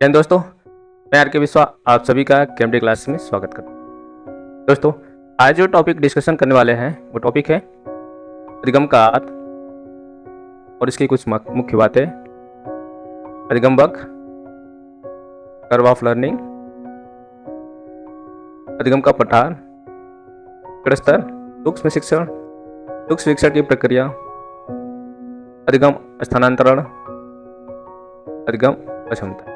जैन दोस्तों, मैं आर के विश्वा आप सभी का केएमडी क्लास में स्वागत करता हूँ। दोस्तों, आज जो टॉपिक डिस्कशन करने वाले हैं वो टॉपिक है अधिगम का अर्थ और इसकी कुछ मुख्य बातें। अधिगम वक्र, कर्व ऑफ लर्निंग, अधिगम का पठार, स्तर, सूक्ष्म शिक्षण, सूक्ष्म शिक्षण की प्रक्रिया, अधिगम स्थानांतरण, अधिगम अक्षमता।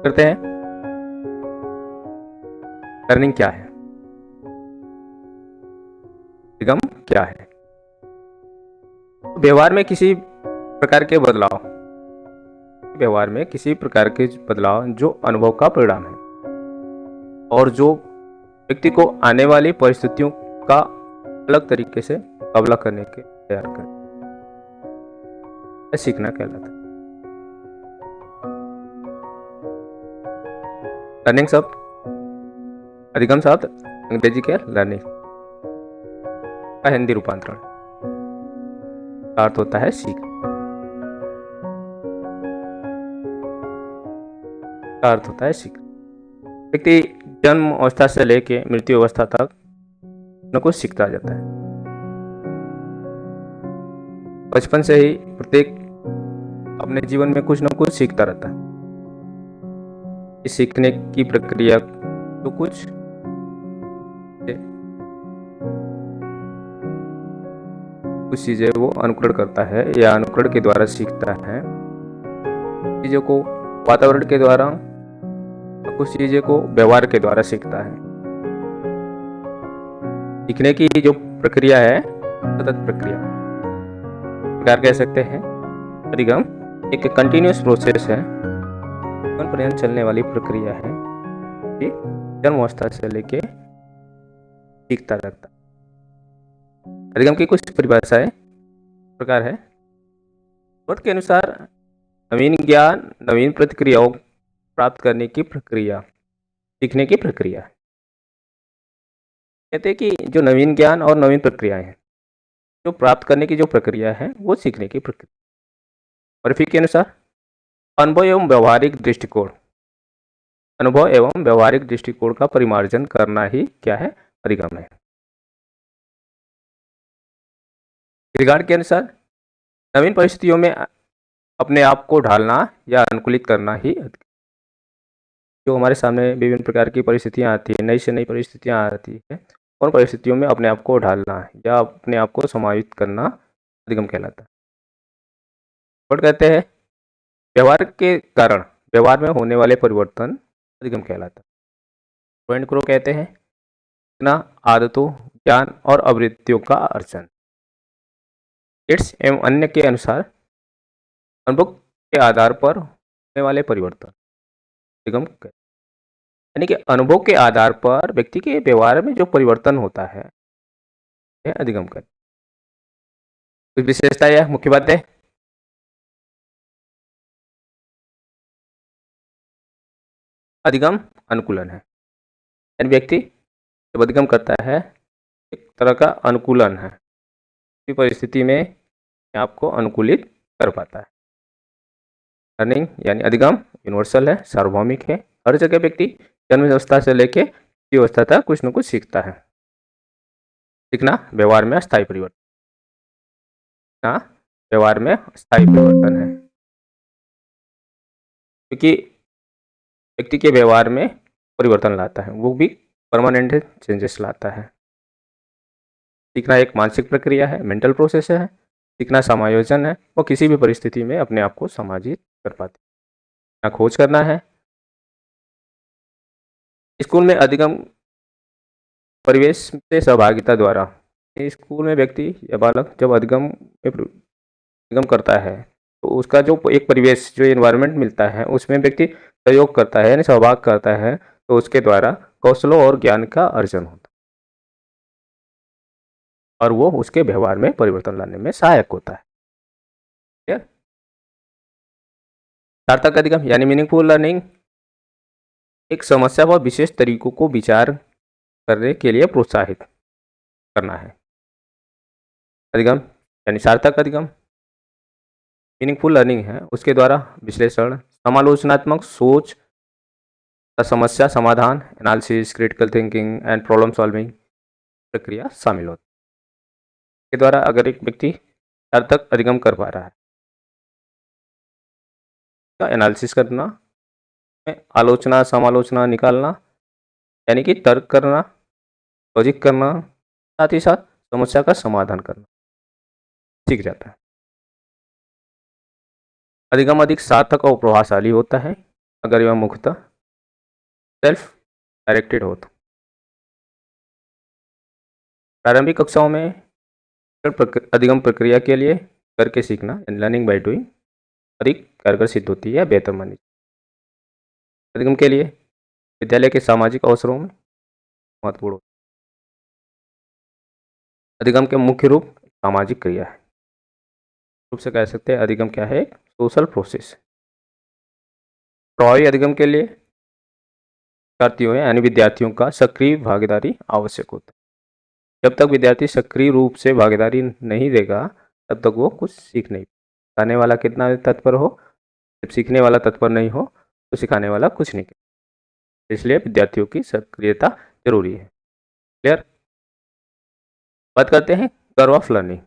करते हैं लर्निंग क्या है, अधिगम क्या है। व्यवहार में किसी प्रकार के बदलाव, व्यवहार में किसी प्रकार के बदलाव जो अनुभव का परिणाम है और जो व्यक्ति को आने वाली परिस्थितियों का अलग तरीके से मुकाबला करने के तैयार कर सीखना कहलाता है। लर्निंग शब्द, अधिगम शब्द अंग्रेजी के लर्निंग का हिंदी रूपांतरण अर्थ होता है सीख, का अर्थ होता है सीख। व्यक्ति जन्म अवस्था से लेके मृत्यु अवस्था तक न कुछ सीखता जाता है। बचपन से ही प्रत्येक अपने जीवन में कुछ न कुछ सीखता रहता है। इस सीखने की प्रक्रिया तो कुछ चीजें वो अनुकरण करता है या अनुकरण के द्वारा सीखता है। चीजों को वातावरण के द्वारा, कुछ चीजें को व्यवहार के द्वारा सीखता है। सीखने की जो प्रक्रिया है सतत प्रक्रिया प्रकार कह सकते हैं। अधिगम एक कंटिन्यूअस प्रोसेस है, जीवन पर्यंत चलने वाली प्रक्रिया है कि जन्म अवस्था से लेके सीखता रहता है। अधिगम की कुछ परिभाषाएं प्रकार है। वर्ड के अनुसार नवीन ज्ञान, नवीन प्रतिक्रियाओं प्राप्त करने की प्रक्रिया सीखने की प्रक्रिया है। कहते हैं कि जो नवीन ज्ञान और नवीन प्रक्रियाएं हैं, जो प्राप्त करने की जो प्रक्रिया है वो सीखने की प्रक्रिया। वर्फी के अनुसार अनुभव एवं व्यवहारिक दृष्टिकोण, अनुभव एवं व्यवहारिक दृष्टिकोण का परिमार्जन करना ही क्या है, अधिगम है। रिगार्ड के अनुसार नवीन परिस्थितियों में अपने आप को ढालना या अनुकूलित करना ही जो हमारे सामने विभिन्न प्रकार की परिस्थितियां आती है, नई से नई परिस्थितियां आती है, उन परिस्थितियों में अपने आप को ढालना या अपने आप को समायोजित करना अधिगम कहलाता है। और कहते हैं व्यवहार के कारण व्यवहार में होने वाले परिवर्तन अधिगम कहलाता है। पॉइंट क्रो कहते हैं आदतों, ज्ञान और आवृत्तियों का अर्जन। इट्स एवं अन्य के अनुसार अनुभव के आधार पर होने वाले परिवर्तन अधिगम कहते हैं। यानी कि अनुभव के आधार पर व्यक्ति के व्यवहार में जो परिवर्तन होता है यह अधिगम कहते हैं। कुछ विशेषता या मुख्य बातें। अधिगम अनुकूलन है, यानी व्यक्ति जब अधिगम करता है एक तरह का अनुकूलन है, किसी परिस्थिति में आपको अनुकूलित कर पाता है। लर्निंग यानी अधिगम यूनिवर्सल है, सार्वभौमिक है। हर जगह व्यक्ति जन्म अवस्था से लेके मृत्यु अवस्था तक कुछ न कुछ सीखता है। सीखना व्यवहार में स्थायी परिवर्तन, व्यवहार में स्थायी परिवर्तन है, क्योंकि व्यक्ति के व्यवहार में परिवर्तन लाता है, वो भी परमानेंट चेंजेस लाता है। सीखना एक मानसिक प्रक्रिया है, मेंटल प्रोसेस है। सीखना समायोजन है, वो किसी भी परिस्थिति में अपने आप को समायोजित कर पाते हैं। खोज करना है। स्कूल में अधिगम परिवेश से सहभागिता द्वारा, स्कूल में व्यक्ति या बालक जब अधिगम करता है तो उसका जो एक परिवेश, जो एनवायरनमेंट मिलता है उसमें व्यक्ति सहयोग करता है, यानी सहभाग करता है, तो उसके द्वारा कौशलों और ज्ञान का अर्जन होता है और वो उसके व्यवहार में परिवर्तन लाने में सहायक होता है। सार्थक अधिगम यानी मीनिंगफुल लर्निंग एक समस्या व विशेष तरीकों को विचार करने के लिए प्रोत्साहित करना है। अधिगम यानी सार्थक अधिगम मीनिंगफुल लर्निंग है उसके द्वारा विश्लेषण, समालोचनात्मक सोच, समस्या समाधान, analysis, critical thinking and problem solving प्रक्रिया शामिल होती है। के द्वारा अगर एक व्यक्ति अर्थ तक अधिगम कर पा रहा है, का एनालिसिस करना, आलोचना समालोचना निकालना यानी कि तर्क करना, लॉजिक करना, साथ ही साथ समस्या का समाधान करना सीख जाता है। अधिगम अधिक सार्थक और प्रभावशाली होता है अगर यह मुख्यतः सेल्फ डायरेक्टेड हो तो। प्रारंभिक कक्षाओं में अधिगम प्रक्रिया के लिए करके सीखना लर्निंग बाय डूइंग अधिक कारगर सिद्ध होती है, बेहतर मानी। अधिगम के लिए विद्यालय के सामाजिक अवसरों में महत्वपूर्ण। अधिगम के मुख्य रूप सामाजिक क्रिया है, रूप से कह सकते हैं अधिगम क्या है, सोशल प्रोसेस। प्रभावी अधिगम के लिए शिक्षार्थियों यानी विद्यार्थियों का सक्रिय भागीदारी आवश्यक होता है। जब तक विद्यार्थी सक्रिय रूप से भागीदारी नहीं देगा तब तक वो कुछ सीख नहीं। सिखाने वाला कितना तत्पर हो, जब सीखने वाला तत्पर नहीं हो तो सिखाने वाला कुछ नहीं करेगा। इसलिए विद्यार्थियों की सक्रियता जरूरी है। क्लियर। बात करते हैं कर्व ऑफ लर्निंग,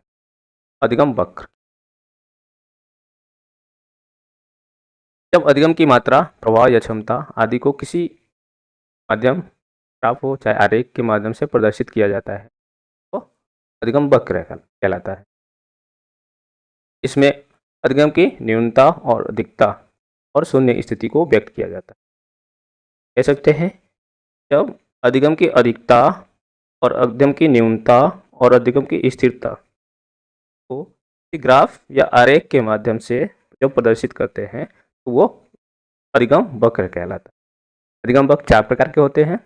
अधिगम वक्र। जब अधिगम की मात्रा, प्रभाव या क्षमता आदि को किसी माध्यम ग्राफ हो चाहे आरेख के माध्यम से प्रदर्शित किया जाता है तो अधिगम वक्र कहलाता है। इसमें अधिगम की न्यूनता और अधिकता और शून्य स्थिति को व्यक्त किया जाता है। कह सकते हैं जब अधिगम की अधिकता और अधिगम की न्यूनता और अधिगम की स्थिरता को ग्राफ या आरेख के माध्यम से जब प्रदर्शित करते हैं तो वो अधिगम वक्र कहलाता है। अधिगम वक्र 4 प्रकार के होते हैं।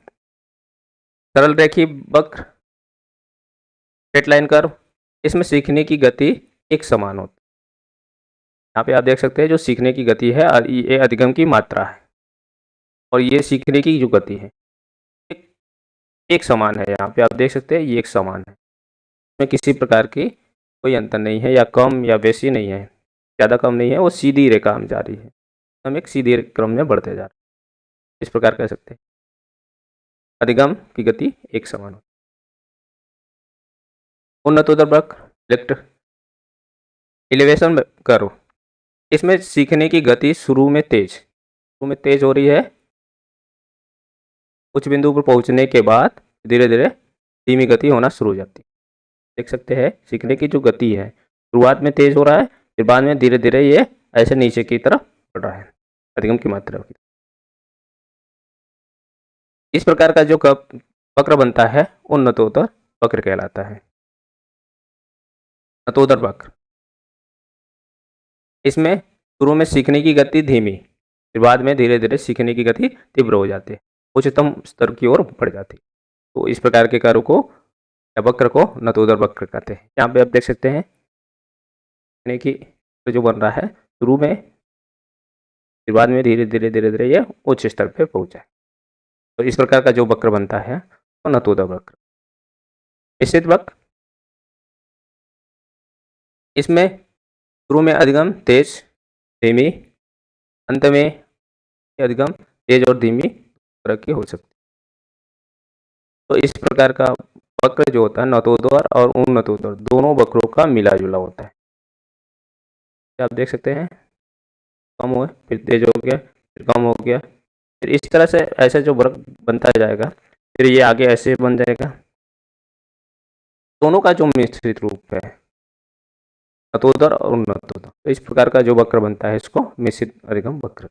सरल रेखीय वक्र, स्ट्रेट लाइन कर्व। इसमें सीखने की गति एक समान होती है। यहाँ पे आप देख सकते हैं जो सीखने की गति है ये अधिगम की मात्रा है और ये सीखने की जो गति है एक समान है। यहाँ पे आप देख सकते हैं ये एक समान है, इसमें किसी प्रकार की कोई अंतर नहीं है या कम या बेसी नहीं है, ज़्यादा कम नहीं है, वो सीधी रेखा में जा रही है, हम एक सीधे क्रम में बढ़ते जा रहे हैं। इस प्रकार कह सकते हैं अधिगम की गति एक समान हो। उन्नतोत्तर वक्र, एलिवेशन कर्व। इसमें सीखने की गति शुरू में तेज हो रही है, उच्च बिंदु पर पहुंचने के बाद धीरे धीरे धीमी गति होना शुरू हो जाती है। देख सकते हैं सीखने की जो गति है शुरुआत में तेज हो रहा है, फिर बाद में धीरे धीरे ये ऐसे नीचे की तरफ बढ़ रहा है अधिगम की मात्रा। इस प्रकार का जो वक्र बनता है उन्नतोत्तर वक्र कहलाता है। उन्नतोत्तर वक्र, इसमें शुरू में सीखने की गति धीमी, फिर बाद में धीरे धीरे सीखने की गति तीव्र हो जाती है, उच्चतम स्तर की ओर बढ़ जाती है। तो इस प्रकार के कार्यों को या वक्र को उन्नतोत्तर वक्र कहते हैं। यहाँ पे आप देख सकते हैं सीखने की जो बन रहा है शुरू में, फिर बाद में धीरे धीरे ये उच्च स्तर पे पहुंचा है। तो इस प्रकार का जो वक्र बनता है उन्नतोत्तर वक्र। निश्चित वक्र, इसमें शुरू में अधिगम तेज धीमी, अंत में अधिगम तेज और धीमी तरह की हो सकती है। तो इस प्रकार का वक्र जो होता है उन्नतोत्तर और उन्नतोत्तर दोनों वक्रों का मिला जुला होता है। आप देख सकते हैं कम हुए फिर तेज हो गया, फिर कम हो गया, फिर इस तरह से ऐसे जो वक्र बनता जाएगा, फिर ये आगे ऐसे बन जाएगा। दोनों का जो मिश्रित रूप है उन्नतोत्तर और उन्नतोत्तर, तो इस प्रकार का जो वक्र बनता है इसको मिश्रित अधिगम वक्र।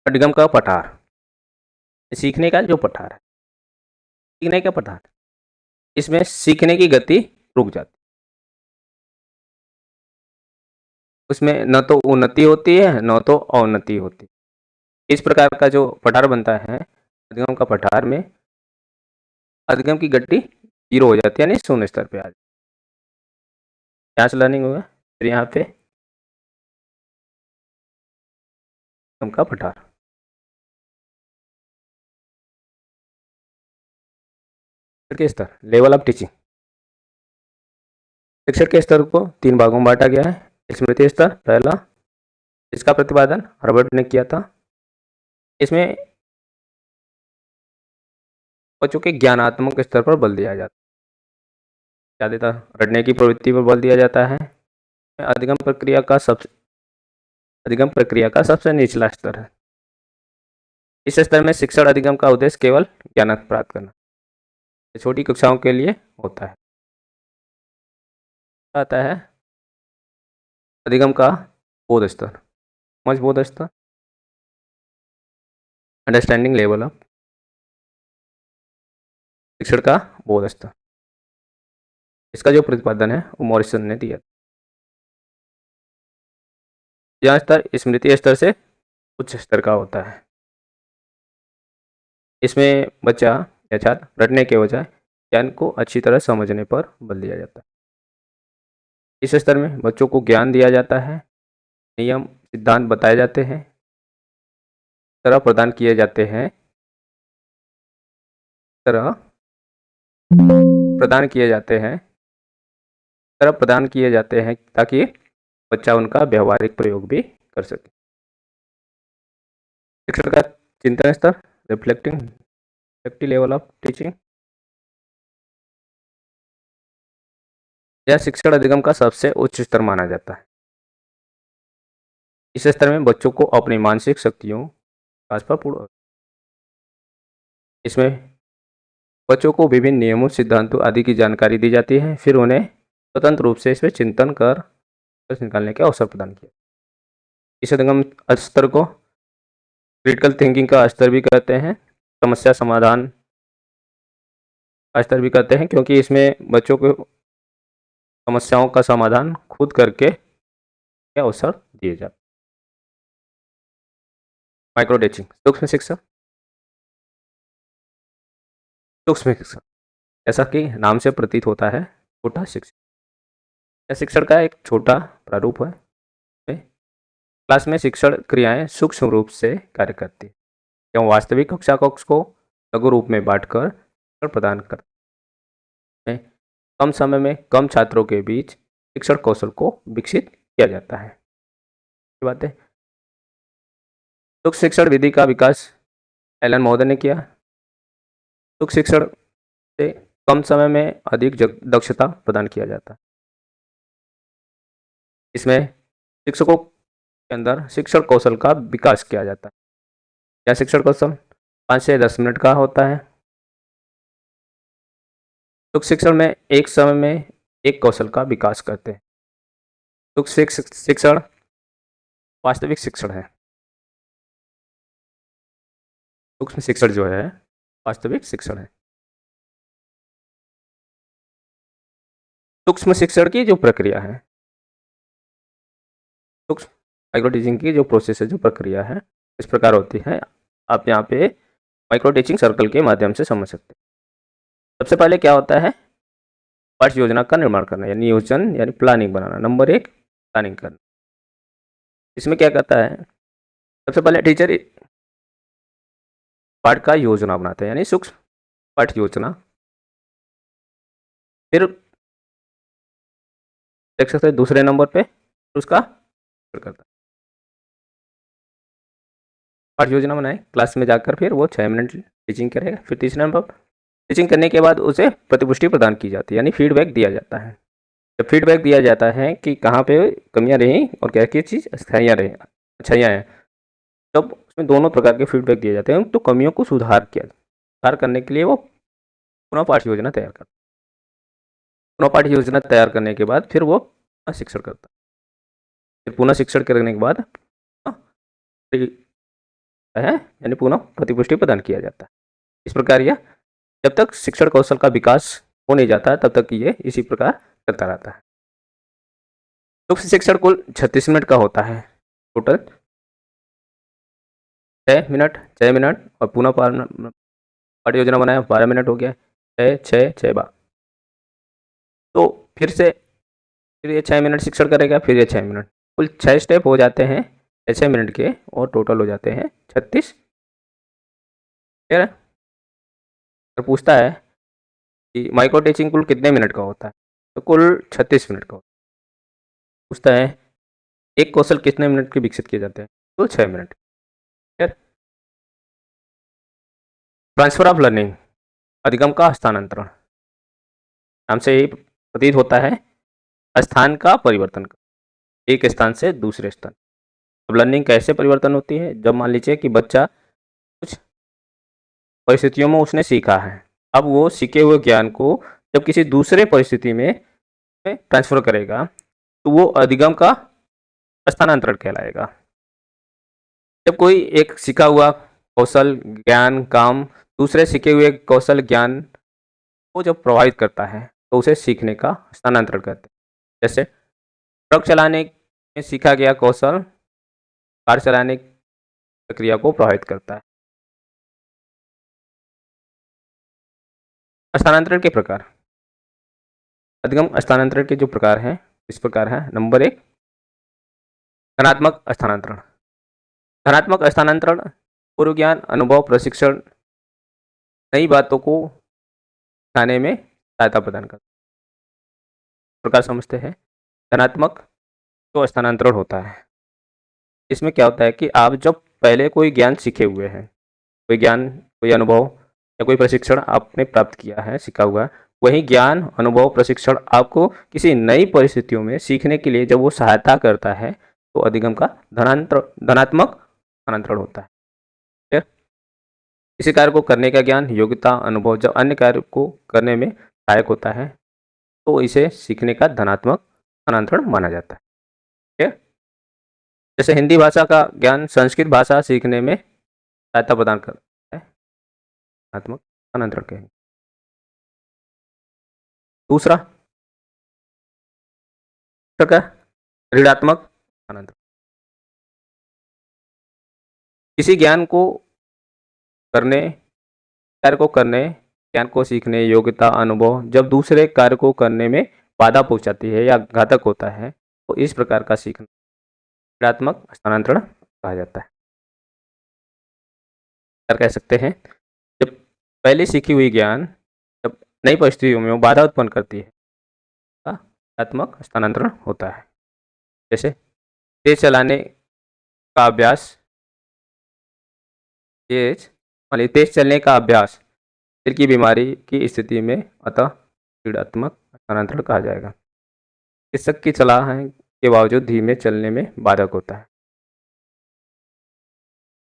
अधिगम का पठार, सीखने का जो पठार है, सीखने का पठार, इसमें सीखने की गति रुक जाती है, उसमें न तो उन्नति होती है न तो अवनति होती है। इस प्रकार का जो पठार बनता है अधिगम का पठार में अधिगम की गति 0 हो जाती है यानी शून्य स्तर पे आ जाती है। यहाँ से लर्निंग होगा, फिर यहाँ पे अधिगम का पठार। स्तर, लेवल ऑफ टीचिंग। शिक्षण के स्तर को 3 भागों में बांटा गया है। स्मृति स्तर पहला, इसका प्रतिपादन हर्बर्ट ने किया था। इसमें बच्चों के ज्ञानात्मक स्तर पर बल दिया जाता है, ज़्यादातर रटने की प्रवृत्ति पर बल दिया जाता है। अधिगम प्रक्रिया का सबसे निचला स्तर है। इस स्तर में शिक्षण अधिगम का उद्देश्य केवल ज्ञान प्राप्त करना, छोटी कक्षाओं के लिए होता है। आता है अधिगम का बोध स्तर, बोध स्तर, अंडरस्टैंडिंग लेवल ऑफ। शिक्षण का बोध स्तर, इसका जो प्रतिपादन है वो मॉरिसन ने दिया। यह स्तर स्मृति स्तर से उच्च स्तर का होता है। इसमें बच्चा या छात्र रटने के बजाय ज्ञान को अच्छी तरह समझने पर बल दिया जाता है। इस स्तर में बच्चों को ज्ञान दिया जाता है, नियम सिद्धांत बताए जाते हैं, तरह प्रदान किए जाते हैं, तरह प्रदान किए जाते हैं ताकि बच्चा उनका व्यवहारिक प्रयोग भी कर सके। शिक्षण का चिंतन स्तर, रिफ्लेक्टिव लेवल ऑफ टीचिंग, यह शिक्षण अधिगम का सबसे उच्च स्तर माना जाता है। इस स्तर में बच्चों को अपनी मानसिक शक्तियों का पूर्ण, इसमें बच्चों को विभिन्न नियमों, सिद्धांतों आदि की जानकारी दी जाती है, फिर उन्हें स्वतंत्र रूप से इसमें चिंतन कर निकालने के अवसर प्रदान किया। इस अधिगम स्तर को क्रिटिकल थिंकिंग का स्तर भी कहते हैं, समस्या समाधान का स्तर भी कहते हैं, क्योंकि इसमें बच्चों को समस्याओं का समाधान खुद करके अवसर दिए जाते। माइक्रो टीचिंग, सूक्ष्म शिक्षा। सूक्ष्म शिक्षा, ऐसा कि नाम से प्रतीत होता है, छोटा शिक्षण। यह शिक्षण का एक छोटा प्रारूप है। क्लास में शिक्षण क्रियाएं सूक्ष्म रूप से कार्य करती है, एवं वास्तविक कक्षा कक्ष को लघु रूप में बांटकर प्रदान करते हैं। कम समय में कम छात्रों के बीच शिक्षण कौशल को विकसित किया जाता है। बात है, सूक्ष्म शिक्षण विधि का विकास एलन महोदय ने किया। सूक्ष्म शिक्षण से कम समय में अधिक दक्षता प्रदान किया जाता है। इसमें शिक्षकों के अंदर शिक्षण कौशल का विकास किया जाता है। यह शिक्षण कौशल 5 से 10 मिनट का होता है। सूक्ष्म शिक्षण में एक समय में एक कौशल का विकास करते हैं। सूक्ष्म शिक्षण वास्तविक शिक्षण है। सूक्ष्म शिक्षण जो है वास्तविक शिक्षण है। सूक्ष्म शिक्षण की जो प्रक्रिया है, सूक्ष्म माइक्रो टीचिंग की जो प्रोसेस है, जो प्रक्रिया है, इस प्रकार होती है। आप यहाँ पे माइक्रो टीचिंग सर्कल के माध्यम से समझ सकते हैं। सबसे पहले क्या होता है, पाठ्य योजना का निर्माण करना, यानी नियोजन यानी प्लानिंग बनाना। नंबर 1 प्लानिंग करना। इसमें क्या करता है, सबसे पहले टीचर पाठ का योजना बनाते हैं, यानी सूक्ष्म पाठ्य योजना। फिर देख सकते हैं दूसरे नंबर पे उसका करता है, पाठ्य योजना बनाए, क्लास में जाकर फिर वो 6 मिनट टीचिंग करेगा। फिर तीसरे नंबर टीचिंग करने के बाद उसे प्रतिपुष्टि प्रदान की जाती है, यानी फीडबैक दिया जाता है। जब फीडबैक दिया जाता है कि कहाँ पे कमियां रही और क्या क्या चीज़ अच्छाइयाँ रही, अच्छाइयाँ हैं, तब उसमें दोनों प्रकार के फीडबैक दिए जाते हैं। तो कमियों को सुधार करने के लिए वो पुनः पाठ्य योजना तैयार करता है। पुनः पाठ्य योजना तैयार करने के बाद फिर वो शिक्षण करता है। फिर पुनः शिक्षण करने के बाद है, यानी पुनः प्रतिपुष्टि प्रदान किया जाता है। इस प्रकार यह जब तक शिक्षण कौशल का विकास हो नहीं जाता है तब तक ये इसी प्रकार करता रहता है। सूक्ष्म शिक्षण कुल 36 मिनट का होता है। टोटल 6 मिनट और पुनः पाठ्य योजना बनाया 12 मिनट हो गया, 6 बार। तो फिर ये 6 मिनट शिक्षण करेगा, फिर ये 6 मिनट, कुल 6 स्टेप हो जाते हैं 6 मिनट के, और टोटल हो जाते हैं 36। ठीक है। तो पूछता है कि माइक्रो टीचिंग कुल कितने मिनट का होता है। तो कुल 36 मिनट का पूछता है एक कौशल कितने मिनट के विकसित किए जाते हैं? तो 6 मिनट। ट्रांसफर ऑफ लर्निंग, अधिगम का हस्तांतरण, नाम से ही प्रतीत होता है स्थान का परिवर्तन, एक स्थान से दूसरे स्थान। अब लर्निंग कैसे परिवर्तन होती है? जब मान लीजिए कि बच्चा कुछ परिस्थितियों में उसने सीखा है, अब वो सीखे हुए ज्ञान को जब किसी दूसरे परिस्थिति में ट्रांसफर करेगा तो वो अधिगम का हस्तांतरण कहलाएगा। जब कोई एक सीखा हुआ कौशल ज्ञान काम दूसरे सीखे हुए कौशल ज्ञान को जब प्रभावित करता है तो उसे सीखने का हस्तांतरण कहते हैं। जैसे ट्रक चलाने में सीखा गया कौशल कार चलाने की प्रक्रिया को प्रभावित करता है। हस्तांतरण के प्रकार, अधिगम हस्तांतरण के जो प्रकार हैं इस प्रकार है। नंबर 1, धनात्मक हस्तांतरण। धनात्मक हस्तांतरण पूर्व ज्ञान अनुभव प्रशिक्षण नई बातों को सिखाने में सहायता प्रदान करता है। प्रकार समझते हैं। धनात्मक जो हस्तांतरण होता है इसमें क्या होता है कि आप जब पहले कोई ज्ञान सीखे हुए हैं, कोई ज्ञान कोई अनुभव या कोई प्रशिक्षण आपने प्राप्त किया है सीखा हुआ, वही ज्ञान अनुभव प्रशिक्षण आपको किसी नई परिस्थितियों में सीखने के लिए जब वो सहायता करता है तो अधिगम का धनात्मक हस्तांतरण होता है। किसी कार्य को करने का ज्ञान योग्यता अनुभव जब अन्य कार्य को करने में सहायक होता है तो इसे सीखने का धनात्मक हस्तांतरण माना जाता है। ठीक है। जैसे हिंदी भाषा का ज्ञान संस्कृत भाषा सीखने में सहायता प्रदान करता है, धनात्मक हस्तांतरण कहेंगे। दूसरा प्रकार ऋणात्मक हस्तांतरण। किसी ज्ञान को करने कार्य को करने ज्ञान को सीखने योग्यता अनुभव जब दूसरे कार्य को करने में बाधा पहुंचाती है या घातक होता है तो इस प्रकार का सीखना ऋणात्मक हस्तांतरण कहा जाता है। कह सकते हैं जब पहले सीखी हुई ज्ञान जब नई परिस्थितियों में बाधा उत्पन्न करती है ऋणात्मक हस्तांतरण होता है। जैसे तेज चलाने का अभ्यास, तेज चलने का अभ्यास दिल की बीमारी की स्थिति में अतः ऋणात्मक हस्तांतरण कहा जाएगा। चिकित्सक की सलाह के बावजूद धीमे चलने में बाधक होता है।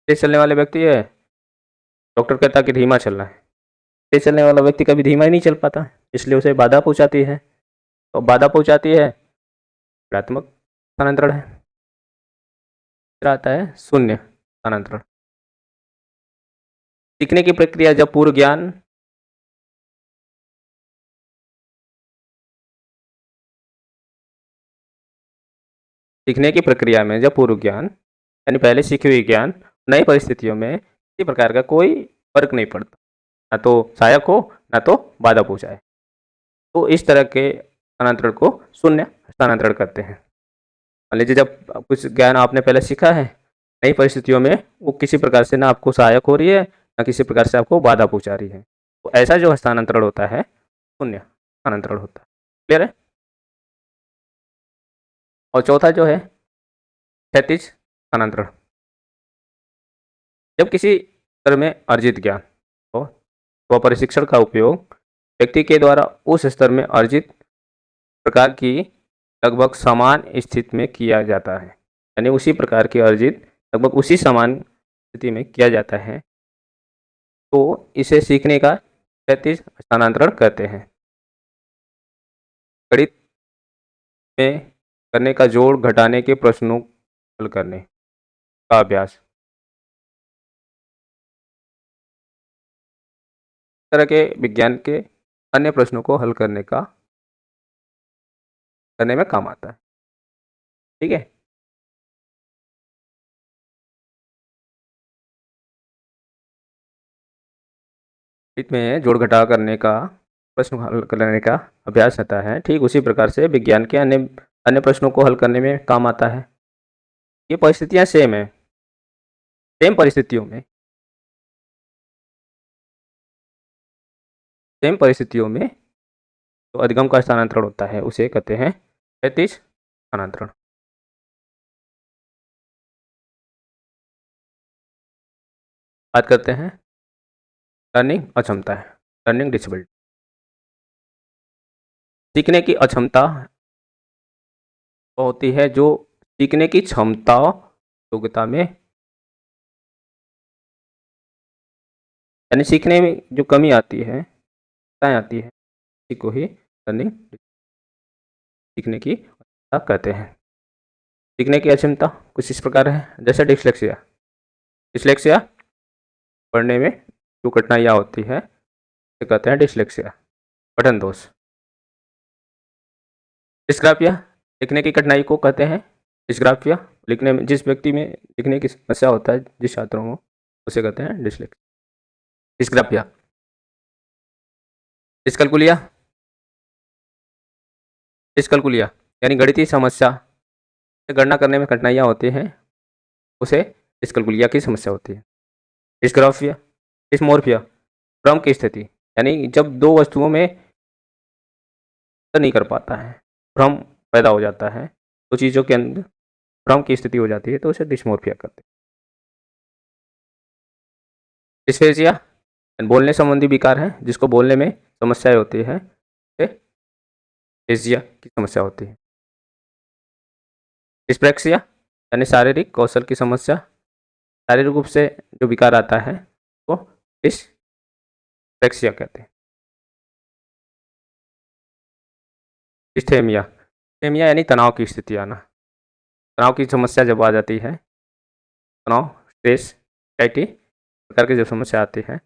तेज चलने वाले व्यक्ति है, डॉक्टर कहता है कि धीमा चलना है, तेज चलने वाला व्यक्ति कभी धीमा ही नहीं चल पाता इसलिए उसे बाधा पहुंचाती है, तो बाधा पहुंचाती है ऋणात्मक हस्तांतरण है। फिर आता है शून्य हस्तांतरण। सीखने की प्रक्रिया जब पूर्व ज्ञान सीखने की प्रक्रिया में जब पूर्व ज्ञान यानी पहले सीखी हुई ज्ञान नई परिस्थितियों में किसी प्रकार का कोई फर्क नहीं पड़ता, ना तो सहायक हो ना तो बाधा पहुंचाए, तो इस तरह के हस्तांतरण को शून्य हस्तांतरण करते हैं। मान लीजिए जब कुछ ज्ञान आपने पहले सीखा है नई परिस्थितियों में वो किसी प्रकार से ना आपको सहायक हो रही है ना किसी प्रकार से आपको बाधा पहुंचा रही है, तो ऐसा जो हस्तांतरण होता है शून्य हस्तांतरण होता है। क्लियर है। और चौथा जो है क्षैतिज हस्तांतरण। जब किसी स्तर में अर्जित ज्ञान हो वह प्रशिक्षण का उपयोग व्यक्ति के द्वारा उस स्तर में अर्जित प्रकार की लगभग समान स्थिति में किया जाता है, यानी उसी प्रकार की अर्जित लगभग उसी समान स्थिति में किया जाता है तो इसे सीखने का क्षैतिज हस्तांतरण कहते हैं। गणित में करने का जोड़ घटाने के प्रश्नों हल करने का अभ्यास, तरह के विज्ञान के अन्य प्रश्नों को हल करने में काम आता है। ठीक है। इसमें जोड़ घटाव करने का प्रश्न हल करने का अभ्यास रहता है, ठीक उसी प्रकार से विज्ञान के अन्य अन्य प्रश्नों को हल करने में काम आता है। ये परिस्थितियां सेम है, सेम परिस्थितियों में जो अधिगम का स्थानांतरण होता है उसे कहते हैं क्षैतिज स्थानांतरण। बात करते हैं लर्निंग अक्षमता है, लर्निंग डिसेबिलिटी। सीखने की अक्षमता होती है जो सीखने की क्षमता योग्यता में, यानी सीखने में जो कमी आती है, आती है, इसी को ही लर्निंग सीखने की अक्षमता कहते हैं। सीखने की अक्षमता कुछ इस प्रकार है, जैसे डिस्लेक्सिया। डिस्लेक्सिया पढ़ने में जो कठिनाइयाँ होती है उसे कहते हैं डिस्लेक्सिया, पठन दोष। डिस्ग्राफिया लिखने की कठिनाई को कहते हैं डिस्ग्राफिया। लिखने में जिस व्यक्ति में लिखने की समस्या होता है, जिस छात्रों को, उसे कहते हैं डिस्लेक्सिया, डिस्ग्राफिया। डिस्कलकुलिया, डिस्कलकुलिया यानी गणितीय समस्या से गणना करने में कठिनाइयाँ होती हैं, उसे डिस्कलकुलिया की समस्या होती है। डिस्ग्राफिया, डिस्मोर्फिया भ्रम की स्थिति, यानी जब दो वस्तुओं में नहीं कर पाता है, भ्रम पैदा हो जाता है, दो चीज़ों के अंदर भ्रम की स्थिति हो जाती है, तो उसे डिस्मोर्फिया कहते हैं। डिस्फेजिया बोलने संबंधी विकार है, जिसको बोलने में समस्याएं होती है, डिस्फेजिया की समस्या होती है। डिस्प्रेक्सिया यानी शारीरिक कौशल की समस्या, शारीरिक रूप से जो विकार आता है वो डिस्प्रेक्सिया कहते हैं। डिस्थेमिया, डिस्थेमिया यानी तनाव की स्थिति आना, तनाव की समस्या जब आ जाती है, तनाव, स्ट्रेस, एंग्जाइटी प्रकार की जब समस्या आती है